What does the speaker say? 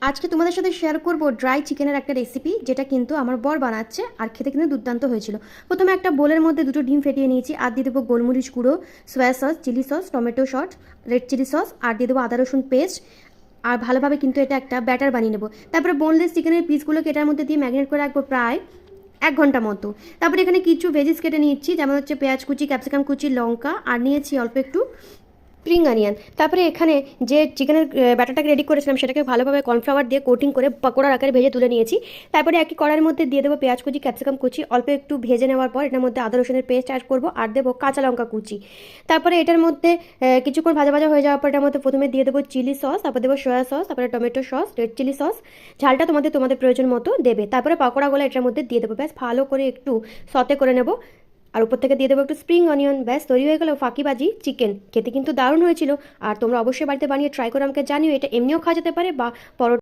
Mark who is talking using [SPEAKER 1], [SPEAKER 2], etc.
[SPEAKER 1] আজকে তোমাদের সাথে শেয়ার করব ড্রাই চিকেনের একটা রেসিপি, যেটা কিন্তু আমার বর বানাচ্ছে আর খেতে কিন্তু দুর্দান্ত হয়েছিল। প্রথমে একটা বোলের মধ্যে দুটো ডিম ফেটিয়ে নিয়েছি, আর দিয়ে দেবো গোলমরিচ গুঁড়ো, soya sauce, chilli sauce, tomato sauce, red chilli sauce, আর দিয়ে দেবো আদা রসুন পেস্ট। আর ভালোভাবে কিন্তু এটা একটা ব্যাটার বানিয়ে নেবো। তারপরে বোনলেস চিকেনের পিসগুলোকে এটার মধ্যে দিয়ে ম্যারিনেট করে রাখবো প্রায় 1 ঘন্টা মতো। তারপরে এখানে কিছু ভেজিস কেটে নিচ্ছি, যেমন হচ্ছে পেঁয়াজ কুচি, ক্যাপসিকাম কুচি, লঙ্কা, আর নিয়েছি অল্প একটু স্প্রিং অনিয়ন। তারপরে এখানে যে চিকেনের ব্যাটারটাকে রেডি করেছিলাম সেটাকে ভালোভাবে কর্নফ্লাওয়ার দিয়ে কোটিং করে পকোড়ার আকারে ভেজে তুলে নিয়েছি। তারপরে একই কড়াইয়ের মধ্যে দিয়ে দেবো পেঁয়াজ কুচি, ক্যাপসিকাম কুচি, অল্প একটু ভেজে নেওয়ার পর এটার মধ্যে আদা রসুনের পেস্ট অ্যাড করবো, আর দেবো কাঁচা লঙ্কা কুচি। তারপরে এটার মধ্যে কিছুক্ষণ ভাজা ভাজা হয়ে যাওয়ার পর এটার মধ্যে প্রথমে দিয়ে দেবো চিলি সস, তারপর দেবো সয়া সস, তারপরে tomato sauce, red chilli sauce. ঝালটা তোমাদের প্রয়োজন মতো দেবে। তারপরে পকোড়াগুলো এটার মধ্যে দিয়ে দেবো, ব্যাস ভালো করে একটু সতে করে নেবো। আর উপর থেকে দিয়ে দেবো একটু স্প্রিং অনিয়ন। ব্যাস তৈরি হয়ে গেল ফাঁকিবাজি চিকেন। খেতে কিন্তু দারুণ হয়েছিল। আর তোমরা অবশ্যই বাড়িতে বানিয়ে ট্রাই করে আমাকে জানিও। এটা এমনিও খাওয়া যেতে পারে বা পরোটা